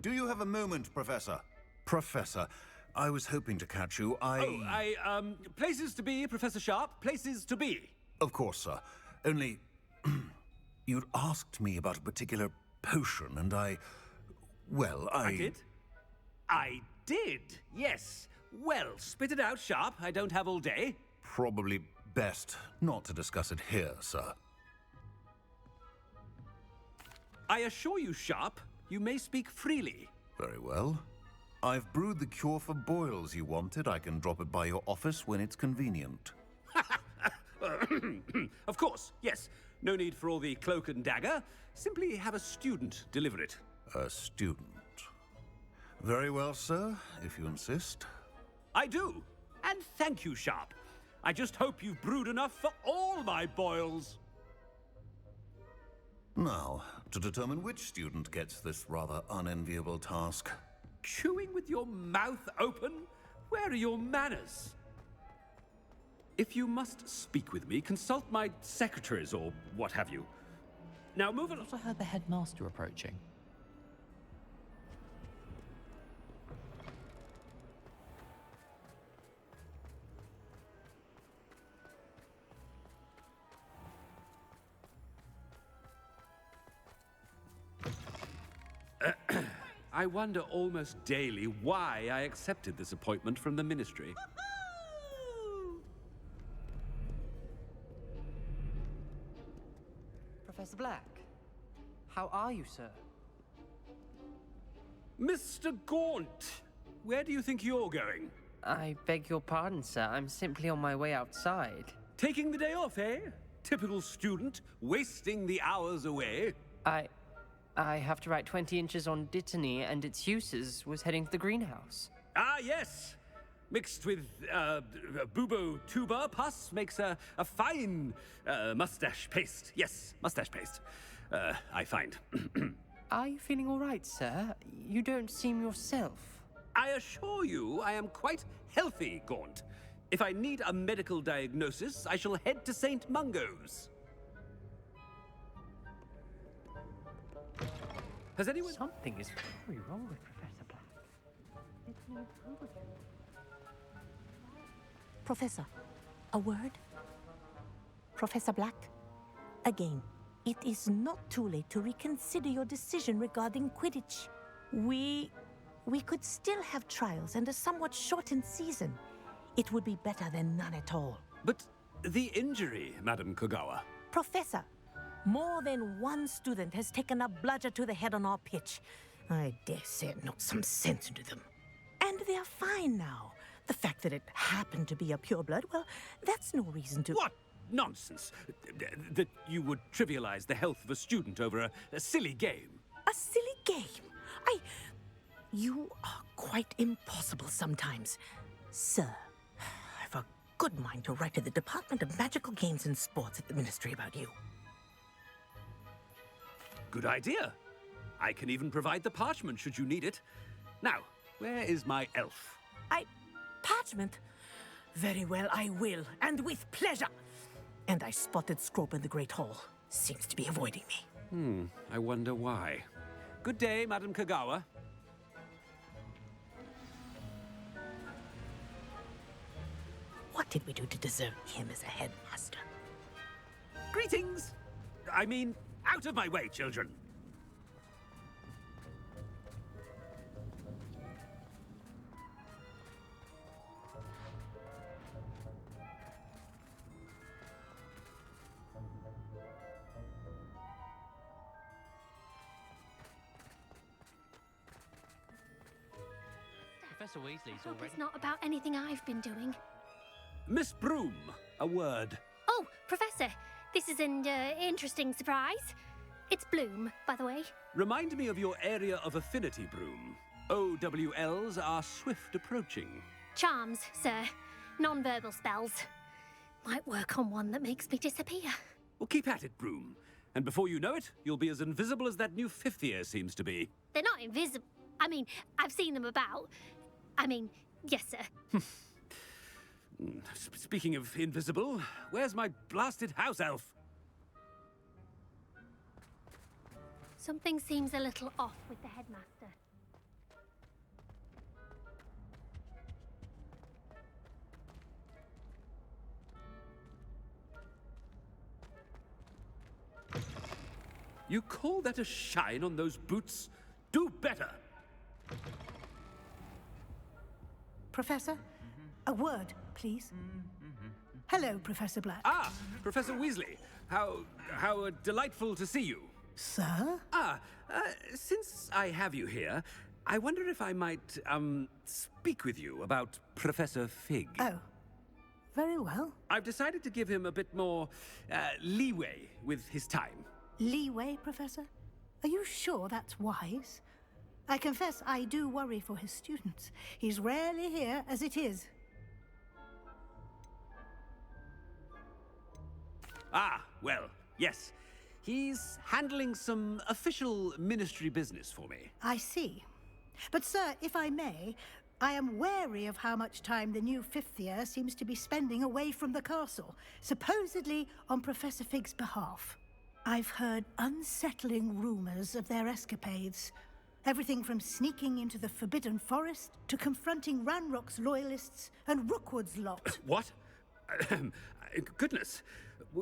Do you have a moment, Professor? Professor, I was hoping to catch you. Places to be, Professor Sharp. Places to be. Of course, sir. Only... you'd asked me about a particular potion, and I did? I did, yes. Well, spit it out, Sharp. I don't have all day. Probably best not to discuss it here, sir. I assure you, Sharp, you may speak freely. Very well. I've brewed the cure for boils you wanted. I can drop it by your office when it's convenient. Of course, yes. No need for all the cloak and dagger. Simply have a student deliver it. A student. Very well, sir, if you insist. I do. And thank you, Sharp. I just hope you've brewed enough for all my boils. Now, to determine which student gets this rather unenviable task. Chewing with your mouth open? Where are your manners? If you must speak with me, consult my secretaries or what have you. Now move along. I heard the headmaster approaching. I wonder almost daily why I accepted this appointment from the Ministry. Professor Black, how are you, sir? Mr. Gaunt, where do you think you're going? I beg your pardon, sir. I'm simply on my way outside. Taking the day off, eh? Typical student, wasting the hours away. I have to write 20 inches on Dittany and its uses. Was heading to the greenhouse. Ah, yes. Mixed with bubo tuber pus makes a fine mustache paste. Yes, mustache paste. I find. Are you feeling all right, sir? You don't seem yourself. I assure you I am quite healthy, Gaunt. If I need a medical diagnosis, I shall head to St. Mungo's. Has anyone... Something is very wrong with Professor Black. It's no good. Professor, a word? Professor Black, again, it is not too late to reconsider your decision regarding Quidditch. We could still have trials and a somewhat shortened season. It would be better than none at all. But the injury, Madam Kogawa. Professor, more than one student has taken a bludger to the head on our pitch. I dare say it knocked some sense into them. And they're fine now. The fact that it happened to be a pureblood, well, that's no reason to... What nonsense! That you would trivialize the health of a student over a silly game. A silly game? You are quite impossible sometimes. Sir, I've a good mind to write to the Department of Magical Games and Sports at the Ministry about you. Good idea. I can even provide the parchment should you need it. Now, where is my elf? Parchment? Very well, I will, and with pleasure. And I spotted Scrope in the Great Hall. Seems to be avoiding me. I wonder why. Good day, Madam Kogawa. What did we do to deserve him as a headmaster? Greetings! I mean, out of my way, children. Professor Weasley's Hope already... it's not about anything I've been doing. Miss Broom, a word. Oh, Professor, this is an interesting surprise. It's Bloom, by the way. Remind me of your area of affinity, Broom. OWLs are swift approaching. Charms, sir. Non-verbal spells. Might work on one that makes me disappear. Well, keep at it, Broom. And before you know it, you'll be as invisible as that new fifth year seems to be. They're not invisible. I mean, I've seen them about. Yes, sir. Speaking of invisible, where's my blasted house elf? Something seems a little off with the headmaster. You call that a shine on those boots? Do better! Professor, a word, please. Hello, Professor Black. Ah, Professor Weasley. How delightful to see you. Sir? Since I have you here, I wonder if I might, speak with you about Professor Fig. Oh, very well. I've decided to give him a bit more, leeway with his time. Leeway, Professor? Are you sure that's wise? I confess I do worry for his students. He's rarely here as it is. Ah, well, yes. He's handling some official ministry business for me. I see. But, sir, if I may, I am wary of how much time the new fifth year seems to be spending away from the castle, supposedly on Professor Fig's behalf. I've heard unsettling rumors of their escapades. Everything from sneaking into the Forbidden Forest to confronting Ranrock's loyalists and Rookwood's lot. What? Goodness.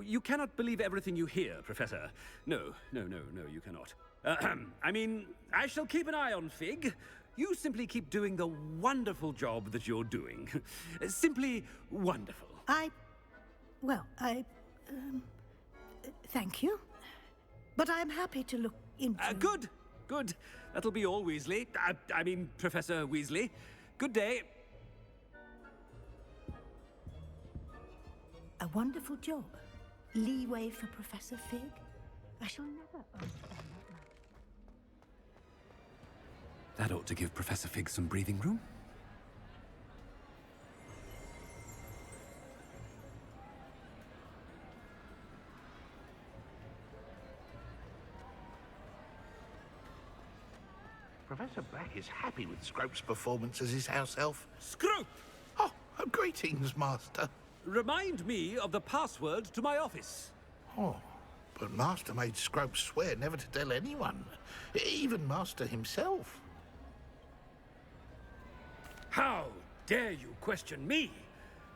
You cannot believe everything you hear, Professor. No, you cannot. I mean, I shall keep an eye on Fig. You simply keep doing the wonderful job that you're doing. Simply wonderful. Thank you. But I'm happy to look into... Good. That'll be all, Weasley. I mean, Professor Weasley. Good day. A wonderful job. Leeway for Professor Fig. I shall never understand that man. That ought to give Professor Fig some breathing room. Professor Black is happy with Scrope's performance as his house elf. Scrope! Oh, greetings, Master. Remind me of the password to my office. Oh, but Master made Scrope swear never to tell anyone, even Master himself. How dare you question me?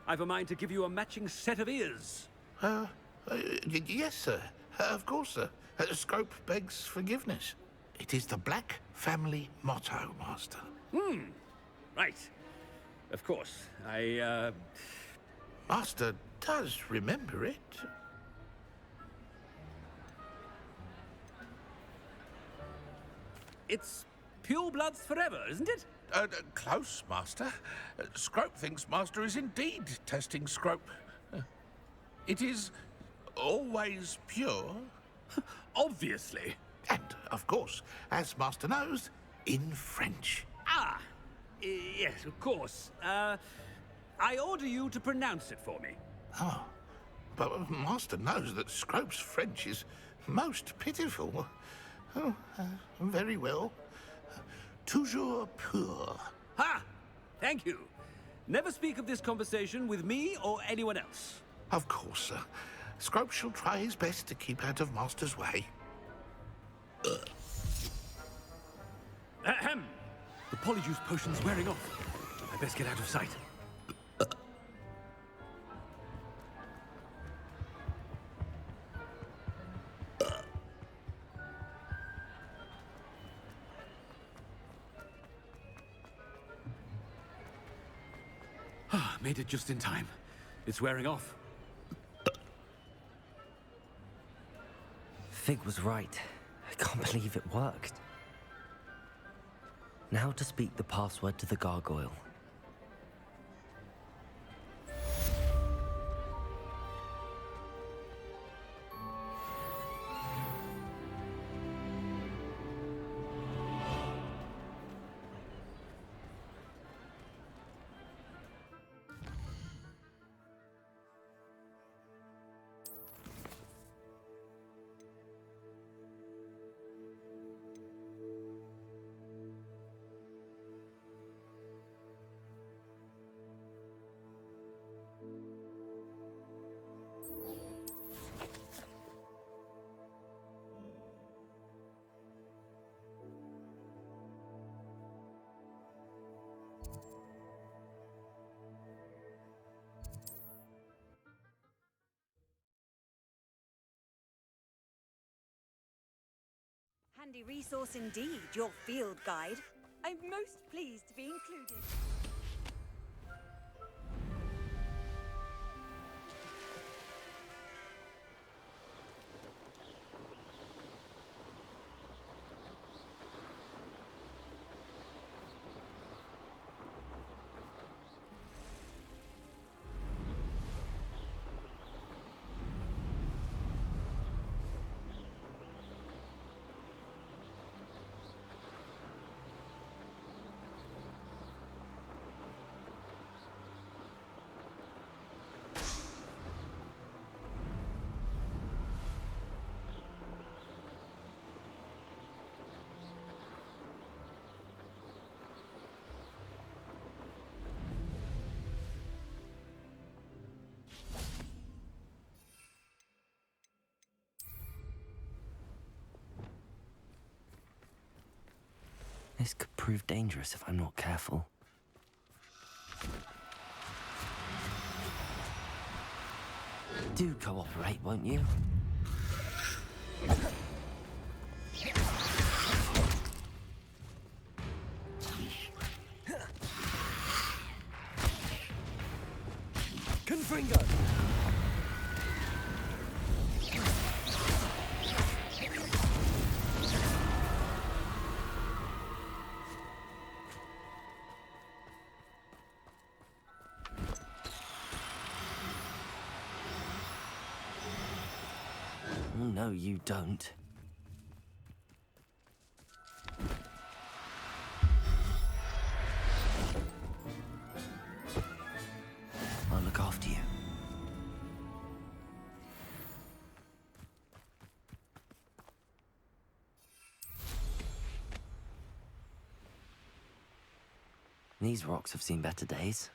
I've a mind to give you a matching set of ears. Yes, sir. Of course, sir. Scrope begs forgiveness. It is the Black family motto, Master. Right. Of course. Master does remember it. It's pure bloods forever, isn't it? Close, Master. Scrope thinks Master is indeed testing Scrope. It is always pure. Obviously. And, of course, as Master knows, in French. Yes, of course. I order you to pronounce it for me. Oh, but Master knows that Scrope's French is most pitiful. Oh, very well. Toujours pur. Ha! Thank you. Never speak of this conversation with me or anyone else. Of course, sir. Scrope shall try his best to keep out of Master's way. Ahem. The polyjuice potion's wearing off. I best get out of sight. Made it just in time. It's wearing off. Fig was right. I can't believe it worked. Now to speak the password to the gargoyle. handy resource indeed, your field guide. I'm most pleased to be included. This could prove dangerous if I'm not careful. Do cooperate, won't you? Confringo! No, you don't. I'll look after you. These rocks have seen better days.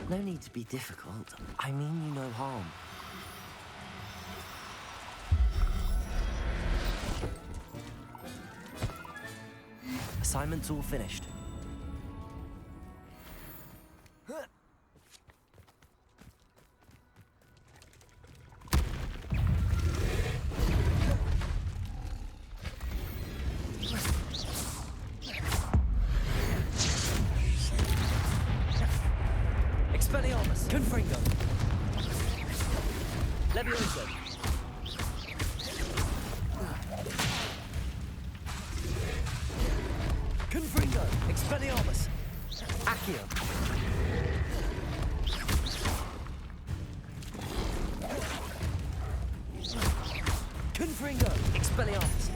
No need to be difficult. I mean you no harm. Assignment's all finished. Confringo. Levioso. Confringo. Expelliarmus. Accio. Confringo. Expelliarmus.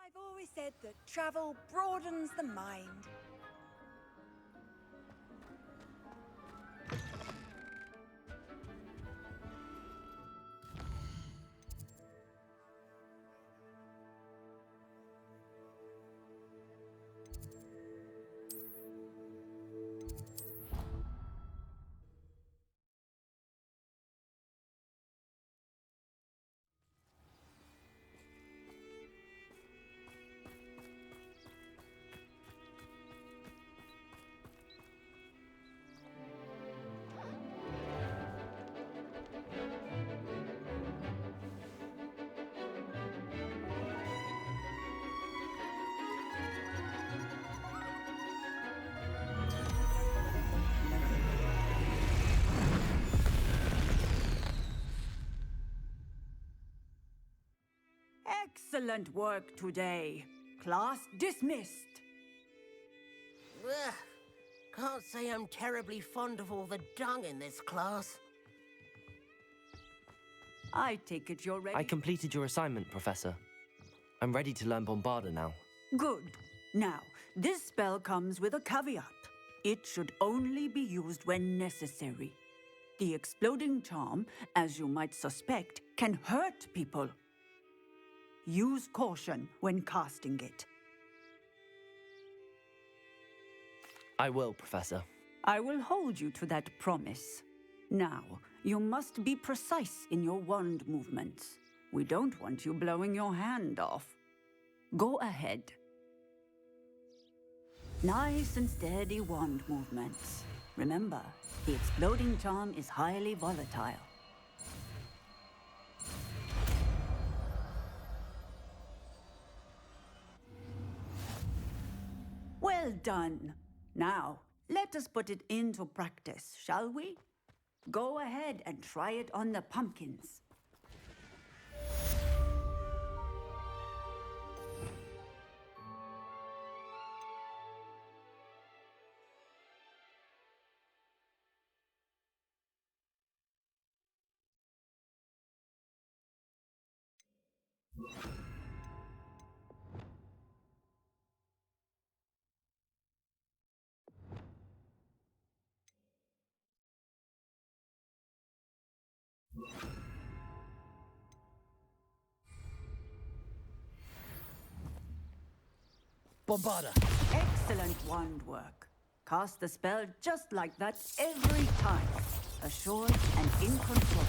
I've always said that travel broadens the mind. Excellent work today. Class dismissed. Ugh. Can't say I'm terribly fond of all the dung in this class. I take it you're ready. I completed your assignment, Professor. I'm ready to learn Bombarda now. Good. Now, this spell comes with a caveat. It should only be used when necessary. The exploding charm, as you might suspect, can hurt people. Use caution when casting it. I will, Professor. I will hold you to that promise. Now, you must be precise in your wand movements. We don't want you blowing your hand off. Go ahead. Nice and steady wand movements. Remember, the exploding charm is highly volatile. Well done. Now, let us put it into practice, shall we? Go ahead and try it on the pumpkins. Bombarda! Excellent wand work. Cast the spell just like that every time. Assured and in control.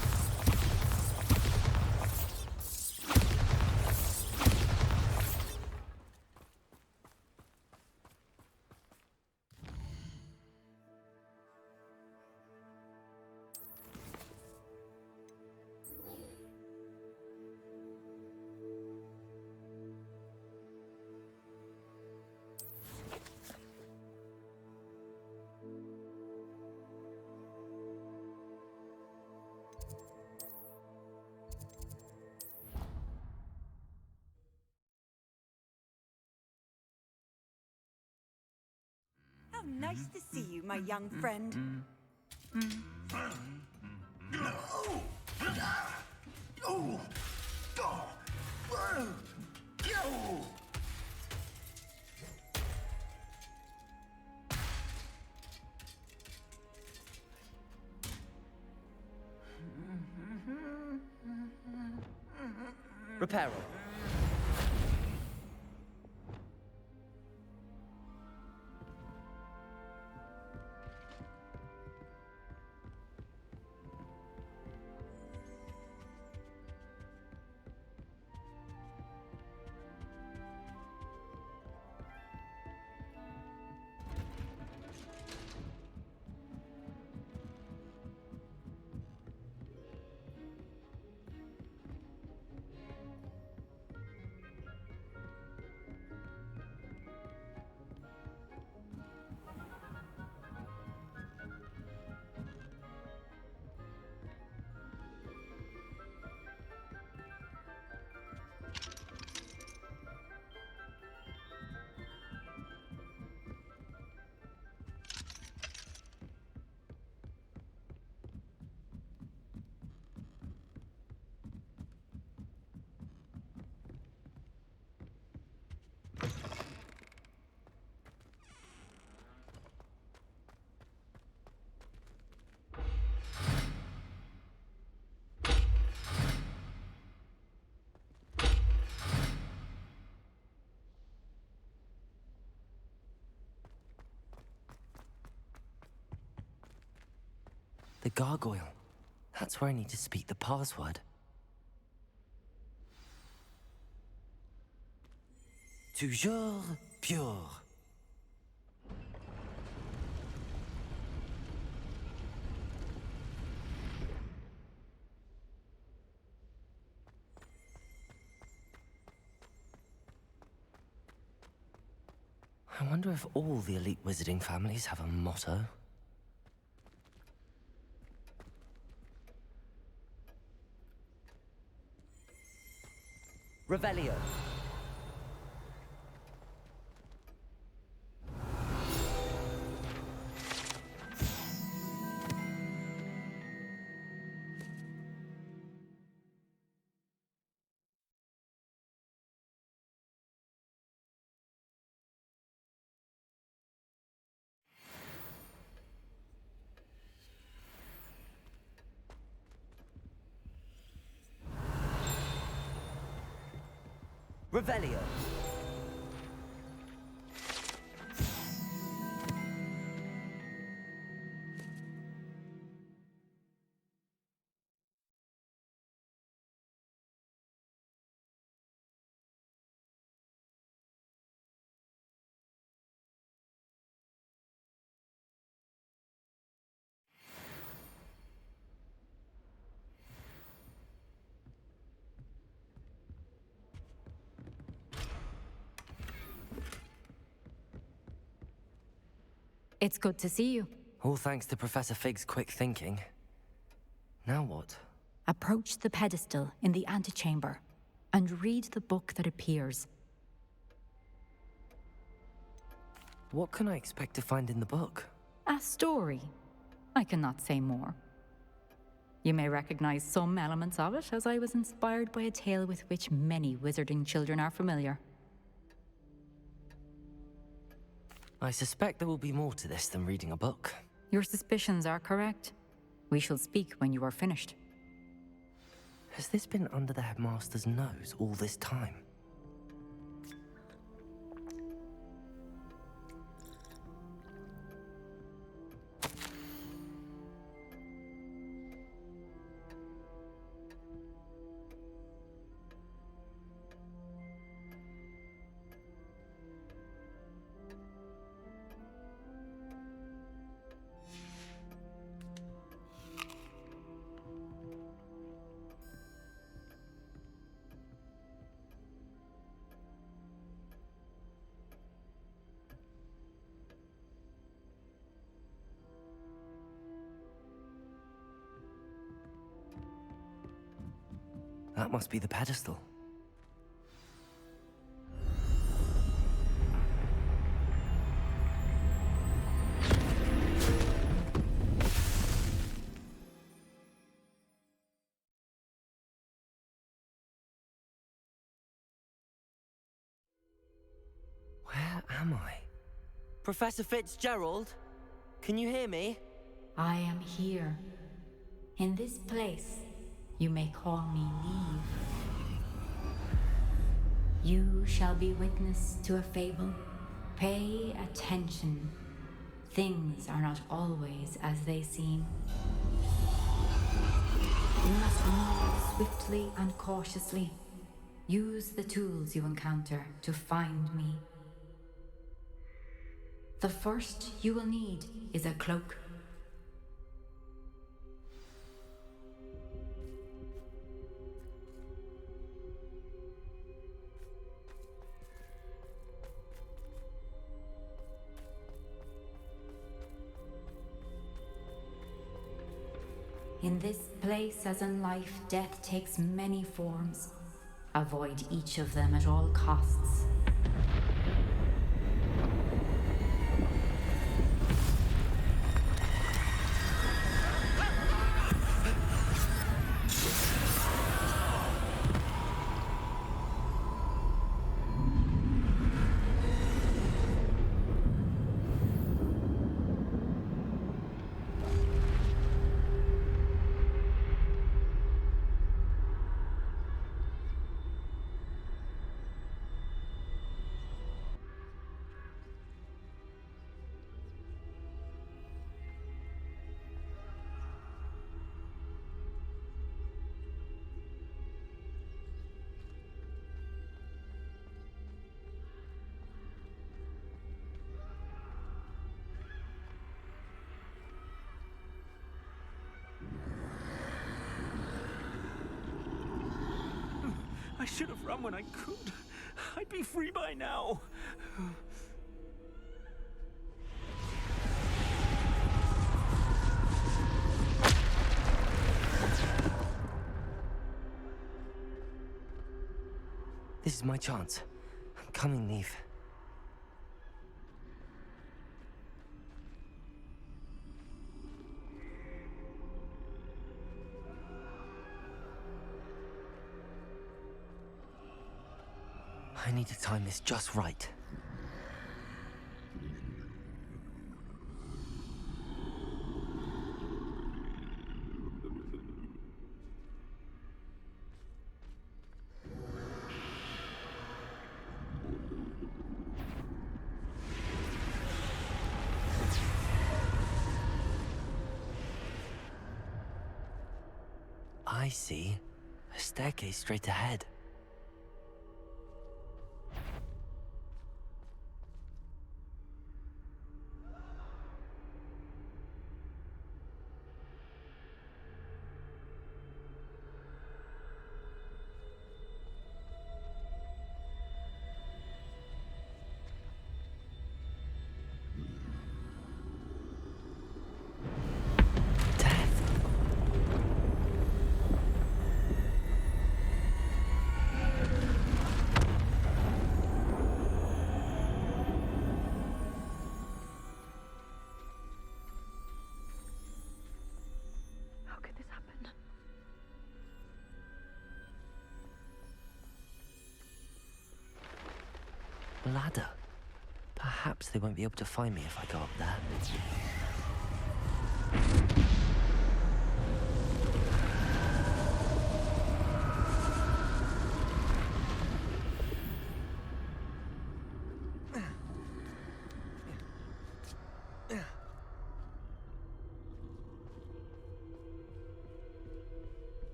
How nice to see you, my young friend. Reparo. The gargoyle. That's where I need to speak the password. Toujours pure. I wonder if all the elite wizarding families have a motto. Revelio. Revelio. It's good to see you. All thanks to Professor Fig's quick thinking. Now what? Approach the pedestal in the antechamber and read the book that appears. What can I expect to find in the book? A story. I cannot say more. You may recognize some elements of it, as I was inspired by a tale with which many wizarding children are familiar. I suspect there will be more to this than reading a book. Your suspicions are correct. We shall speak when you are finished. Has this been under the headmaster's nose all this time? That must be the pedestal. Where am I? Professor Fitzgerald? Can you hear me? I am here. In this place, you may call me Neve. You shall be witness to a fable. Pay attention. Things are not always as they seem. You must move swiftly and cautiously. Use the tools you encounter to find me. The first you will need is a cloak. In this place, as in life, death takes many forms. Avoid each of them at all costs. I should have run when I could. I'd be free by now. This is my chance. I'm coming, Neve. I need to time this just right. I see a staircase straight ahead. Ladder. Perhaps they won't be able to find me if I go up there.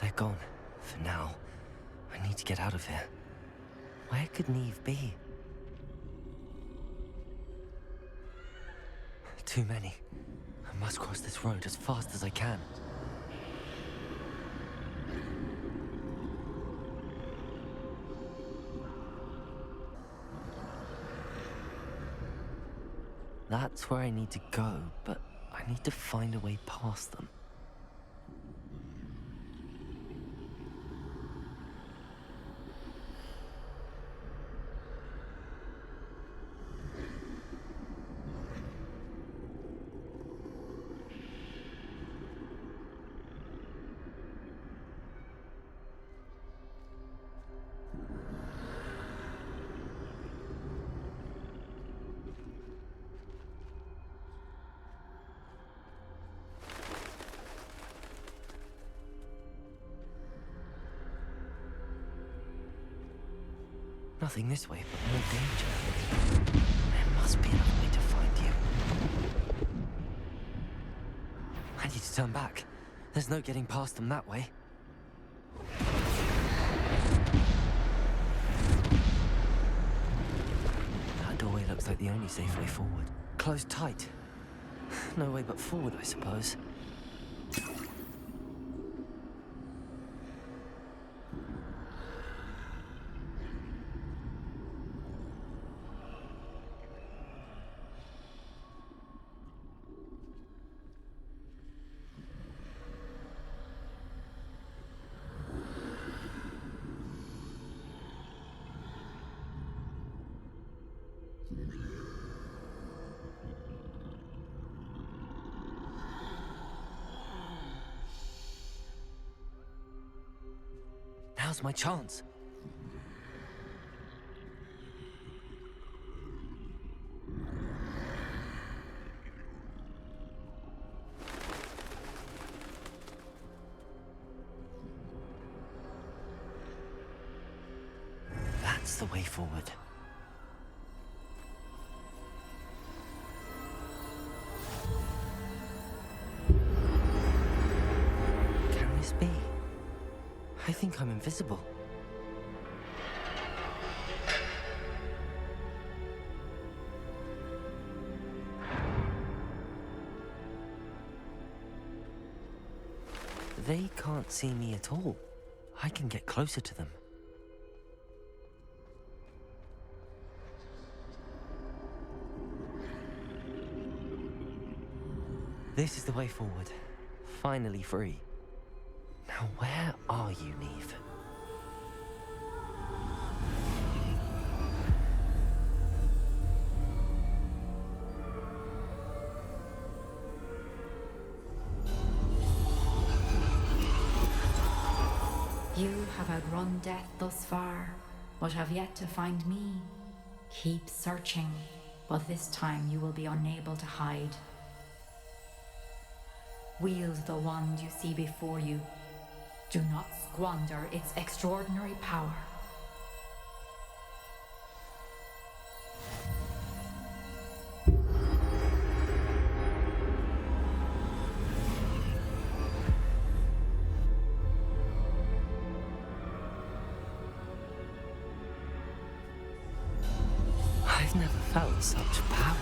They're gone, for now. I need to get out of here. Where could Neve be? Too many. I must cross this road as fast as I can. That's where I need to go, but I need to find a way past them. Nothing this way, but more danger. There must be another way to find you. I need to turn back. There's no getting past them that way. That doorway looks like the only safe way forward. Closed tight. No way but forward, I suppose. Now's my chance. That's the way forward. Can this be? I think I'm invisible. They can't see me at all. I can get closer to them. This is the way forward. Finally free. Now Where are you, Neve? You have outrun death thus far, but have yet to find me. Keep searching, but this time you will be unable to hide. Wield the wand you see before you. Do not squander its extraordinary power. I've never felt such power.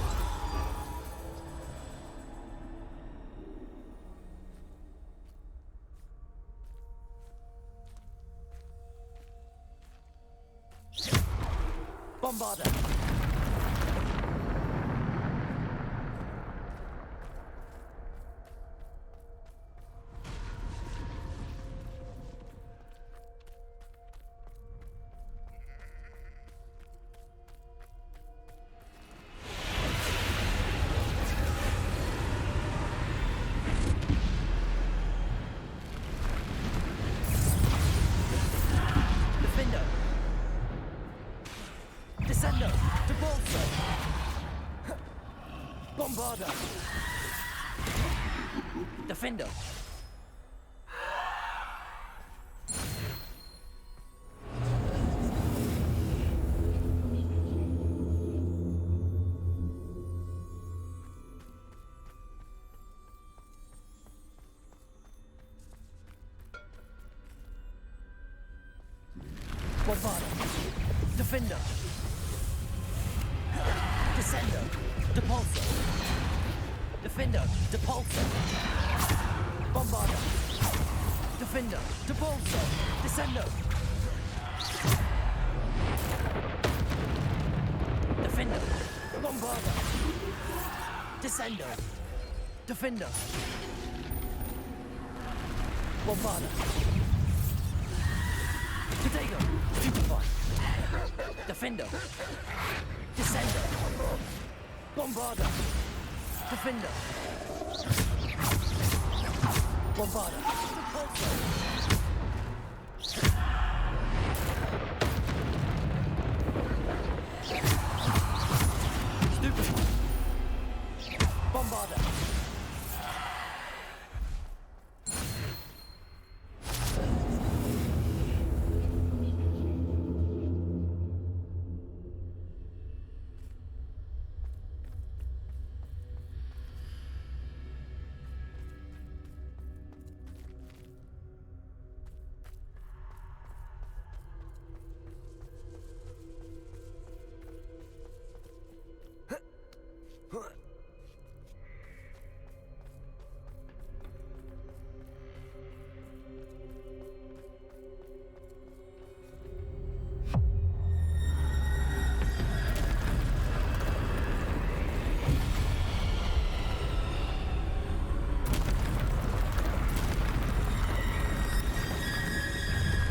Bombarder! Bombarder! Defender! Bombarder! Defender! Descender! Depulsor! Defender! Depulsor! Bombarder! Defender! Depulsor! Descender! Defender! Bombarder! Descender! Defender! Bombarder! Potato! Stupefy! Defender! Descender! Bombarder! Defender! Bombarder! Stupefy! Bombarder!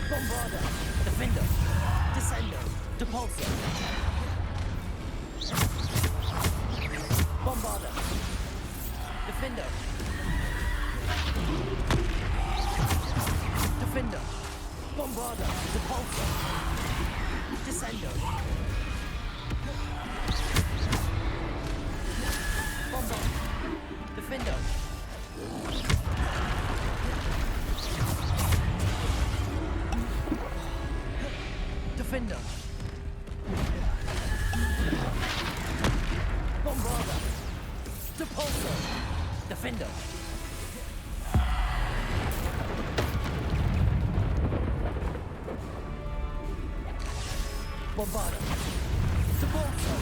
Bombarder! Defender! Descender! Depulsor! Bombarder! Defender! Defender! Bombarder! Depulsor! Descender! Bombarder! Defender! Defender! Bombarder! Depulsor! Defender! Bombarder! Depulsor!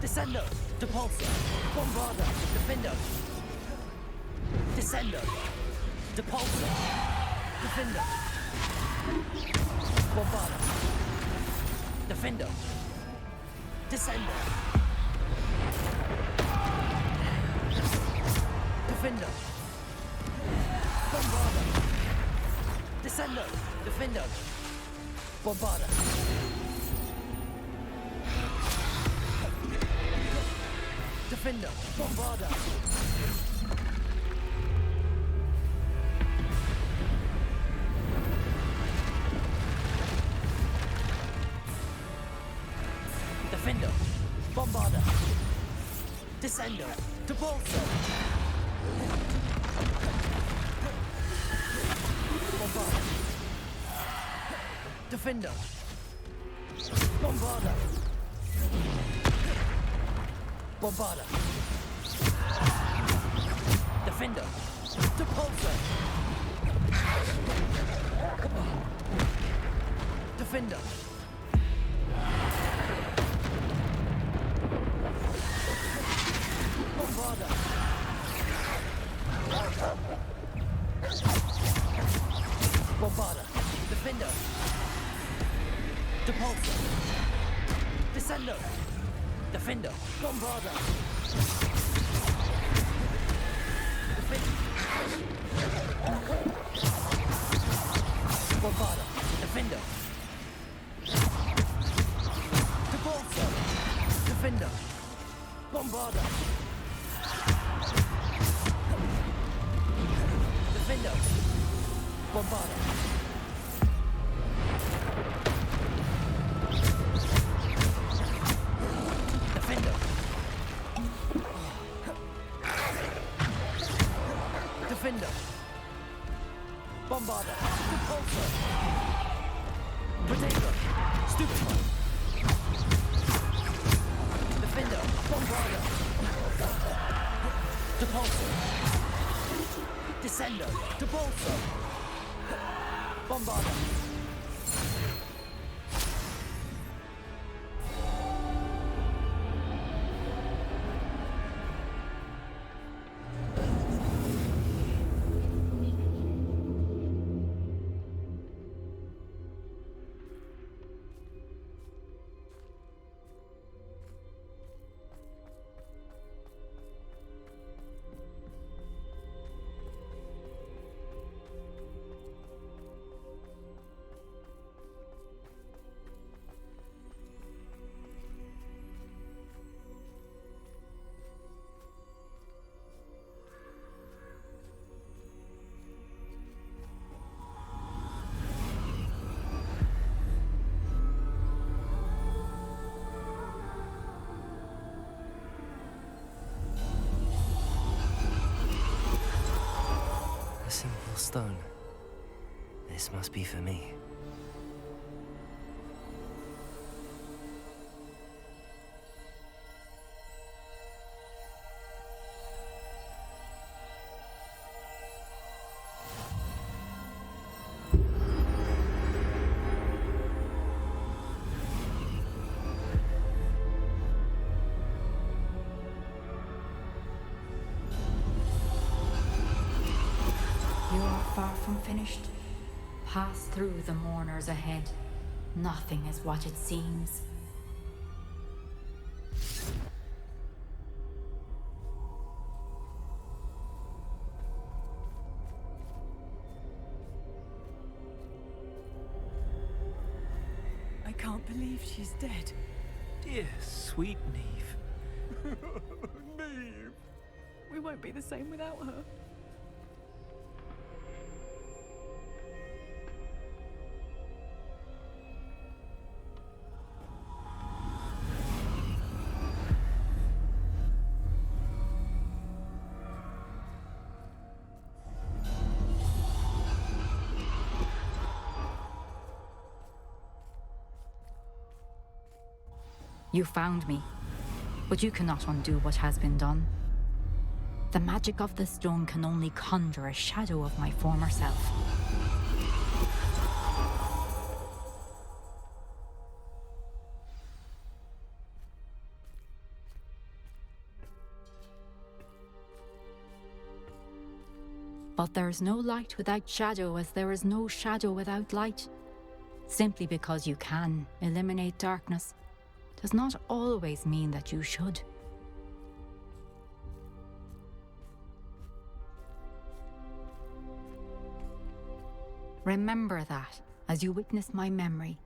Descender! Depulsor! Bombarder! Defender! Descender! Depulsor! Defender! Bombarder! Defender! Descender! Defender! Bombarder! Descendo. Defendo. Bombarda. Defendo. Bombarda. Defendo. Bombarda. Descendo. Debolso. Bombarda. Defendo. Bombarda. Bombarda. Defendo. Debolso. Defendo. Bombarda. Bombarda. Defendo. Depulso. Descendo. Defendo. Bombarda. Defendo. Bombarda. Defendo. Depulso. Defendo. Bombarda. Defendo. Bombarda. Defendo. Defendo. Bombarda. Depulso. Protego. Stupefy. Defendo. Bombarda. Depulso. Descendo. Debolso. Bombarda. A simple stone. This must be for me. You are far from finished. Pass through the mourners ahead. Nothing is what it seems. I can't believe she's dead. Dear, sweet Neve. Neve! We won't be the same without her. You found me, but you cannot undo what has been done. The magic of the stone can only conjure a shadow of my former self. But there is no light without shadow, as there is no shadow without light. Simply because you can eliminate darkness does not always mean that you should. Remember that as you witness my memory.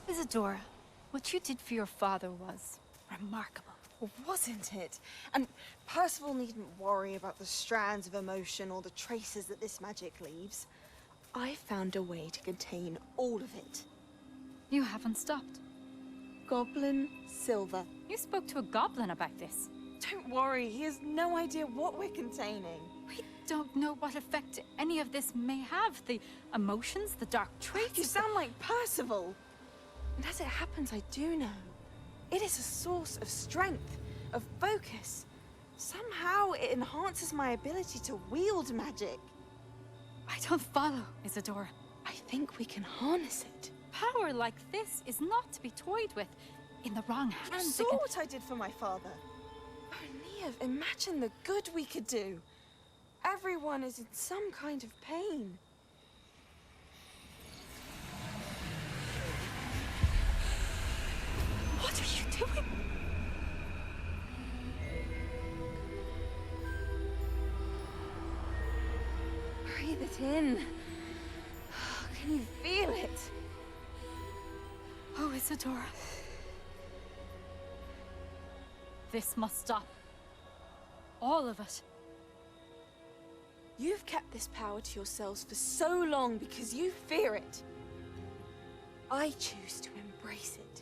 Isadora, what you did for your father was remarkable. Well, wasn't it? And Percival needn't worry about the strands of emotion or the traces that this magic leaves. I found a way to contain all of it. You haven't stopped. Goblin Silver. You spoke to a goblin about this. Don't worry, he has no idea what we're containing. We don't know what effect any of this may have. The emotions, the dark traits. You sound like Percival. And as it happens, I do know. It is a source of strength, of focus. Somehow it enhances my ability to wield magic. I don't follow, Isadora. I think we can harness it. Power like this is not to be toyed with. In the wrong You hands, saw what I did for my father. Oh, Neve, imagine the good we could do. Everyone is in some kind of pain. What are you doing? Breathe it in. Can you feel it? Oh, Isadora. This must stop. All of it. You've kept this power to yourselves for so long because you fear it. I choose to embrace it.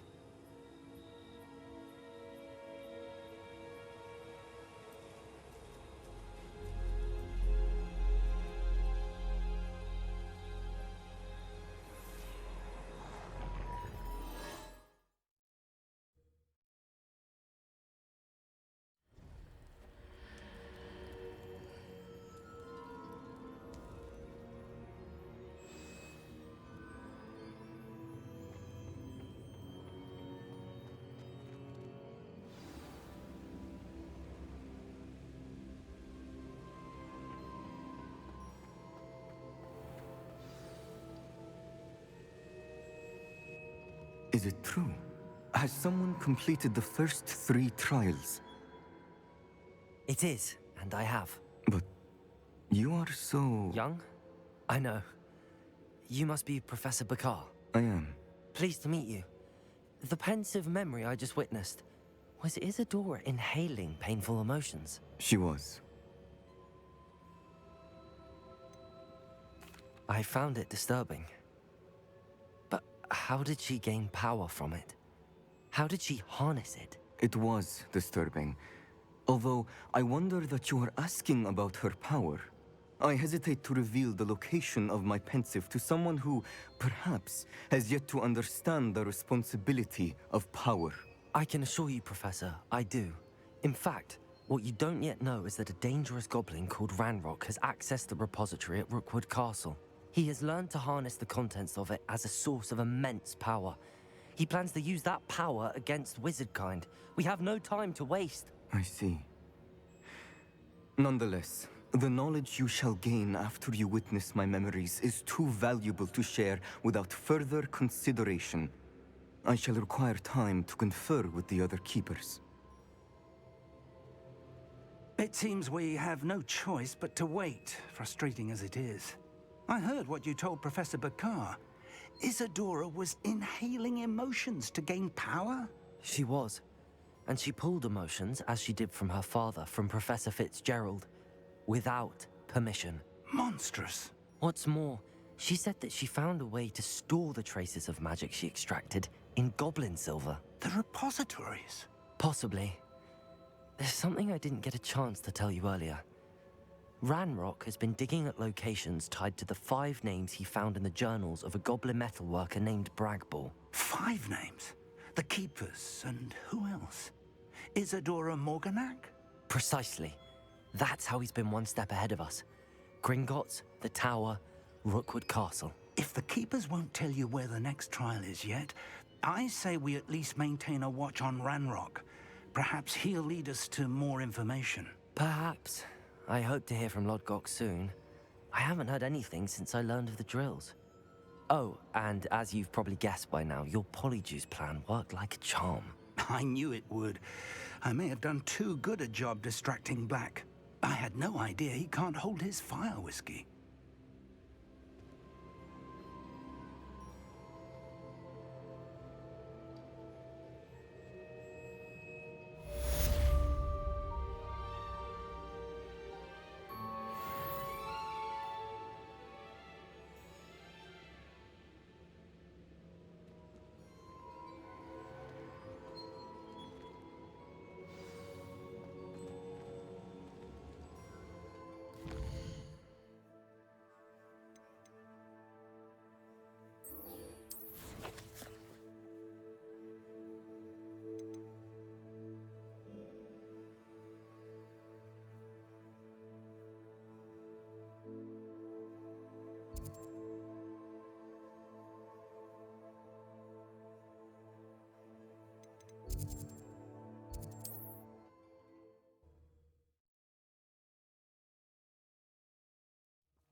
Is it true? Has someone completed the first 3 trials? It is, and I have. But you are so... Young? I know. You must be Professor Bakar. I am. Pleased to meet you. The pensive memory I just witnessed, was Isadora inhaling painful emotions? She was. I found it disturbing. But how did she gain power from it? How did she harness it? It was disturbing. Although, I wonder that you are asking about her power. I hesitate to reveal the location of my pensive to someone who, perhaps, has yet to understand the responsibility of power. I can assure you, Professor, I do. In fact, what you don't yet know is that a dangerous goblin called Ranrock has accessed the repository at Rookwood Castle. He has learned to harness the contents of it as a source of immense power. He plans to use that power against wizardkind. We have no time to waste. I see. Nonetheless, the knowledge you shall gain after you witness my memories is too valuable to share without further consideration. I shall require time to confer with the other keepers. It seems we have no choice but to wait, frustrating as it is. I heard what you told Professor Bakar. Isadora was inhaling emotions to gain power? She was. And she pulled emotions, as she did from her father, from Professor Fitzgerald, without permission. Monstrous. What's more, she said that she found a way to store the traces of magic she extracted in goblin silver. The repositories? Possibly. There's something I didn't get a chance to tell you earlier. Ranrock has been digging at locations tied to the 5 names he found in the journals of a goblin metalworker named Bragball. 5 names? The Keepers, and who else? Isadora Morganac? Precisely. That's how he's been one step ahead of us. Gringotts, the Tower, Rookwood Castle. If the Keepers won't tell you where the next trial is yet, I say we at least maintain a watch on Ranrock. Perhaps he'll lead us to more information. Perhaps. I hope to hear from Lodgok soon. I haven't heard anything since I learned of the drills. Oh, and as you've probably guessed by now, your Polyjuice plan worked like a charm. I knew it would. I may have done too good a job distracting Black. I had no idea he can't hold his fire whiskey.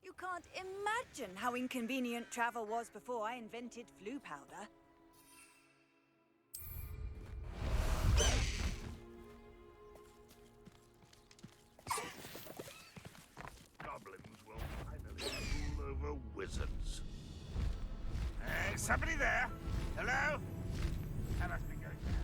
You can't imagine how inconvenient travel was before I invented flu powder. Goblins will finally rule over wizards. Hey, somebody there? Hello? I must be going there.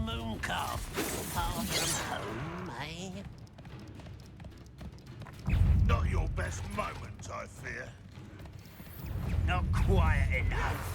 Mooncalf, far from home, eh? Not your best moment, I fear. Not quiet enough.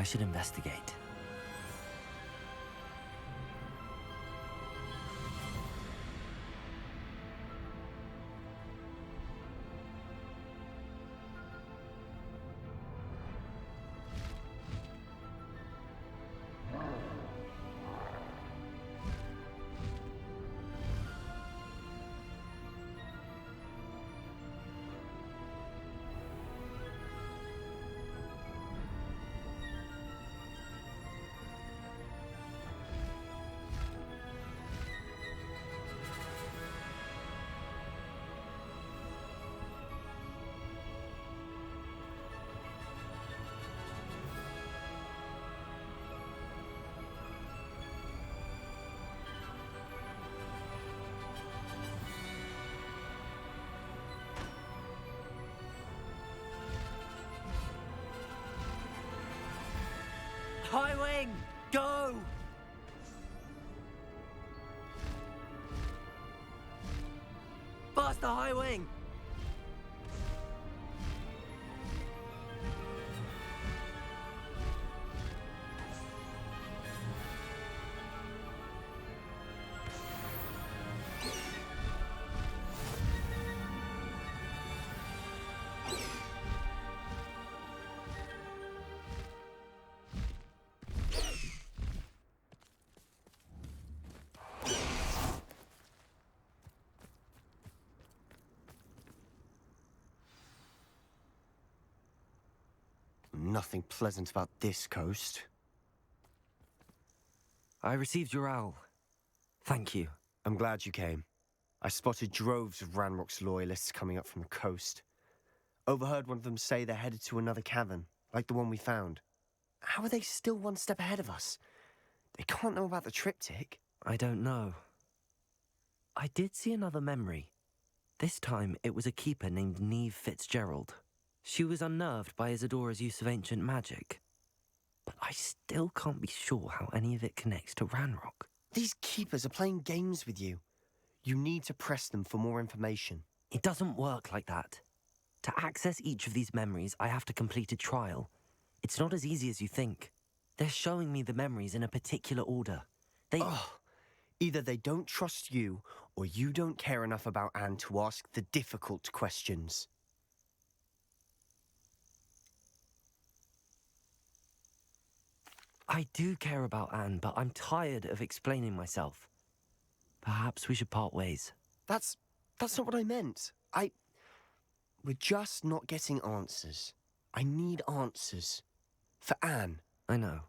I should investigate. High wing, go! Faster, high wing! Nothing pleasant about this coast. I received your owl. Thank you. I'm glad you came. I spotted droves of Ranrock's loyalists coming up from the coast. Overheard one of them say they're headed to another cavern, like the one we found. How are they still one step ahead of us? They can't know about the triptych. I don't know. I did see another memory. This time, it was a keeper named Neve Fitzgerald. She was unnerved by Isadora's use of ancient magic. But I still can't be sure how any of it connects to Ranrock. These keepers are playing games with you. You need to press them for more information. It doesn't work like that. To access each of these memories, I have to complete a trial. It's not as easy as you think. They're showing me the memories in a particular order. Either they don't trust you, or you don't care enough about Anne to ask the difficult questions. I do care about Anne, but I'm tired of explaining myself. Perhaps we should part ways. That's not what I meant. We're just not getting answers. I need answers. For Anne. I know.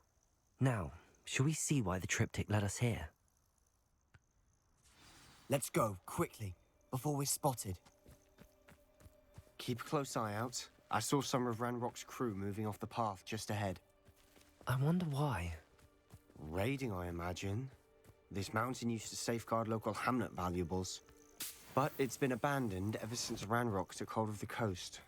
Now, shall we see why the triptych led us here? Let's go, quickly, before we're spotted. Keep a close eye out. I saw some of Ranrock's crew moving off the path just ahead. I wonder why. Raiding, I imagine. This mountain used to safeguard local hamlet valuables. But it's been abandoned ever since Ranrock took hold of the coast.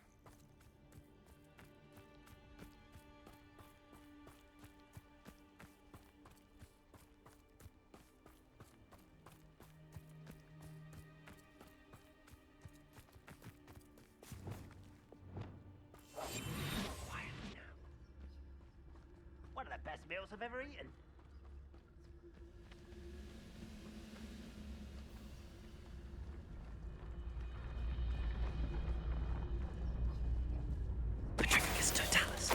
One of the best meals I've ever eaten. Petrificus totalis.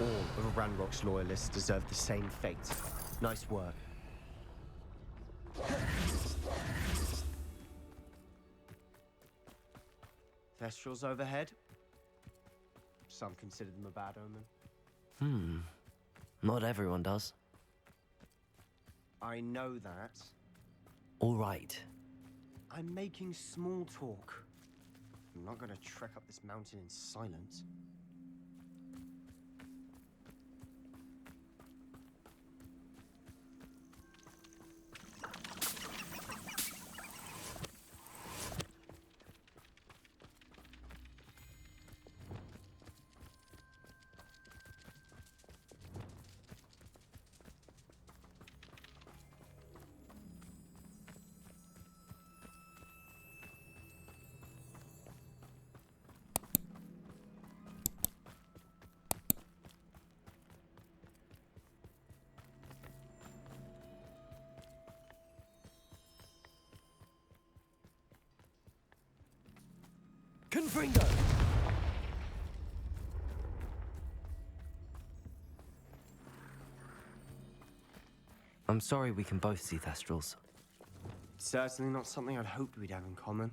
All of Ranrock's loyalists deserve the same fate. Nice work. Thestrals overhead. Some consider them a bad omen. Not everyone does. I know that. All right. I'm making small talk. I'm not gonna trek up this mountain in silence. Confringo! I'm sorry we can both see Thestrals. Certainly not something I'd hoped we'd have in common.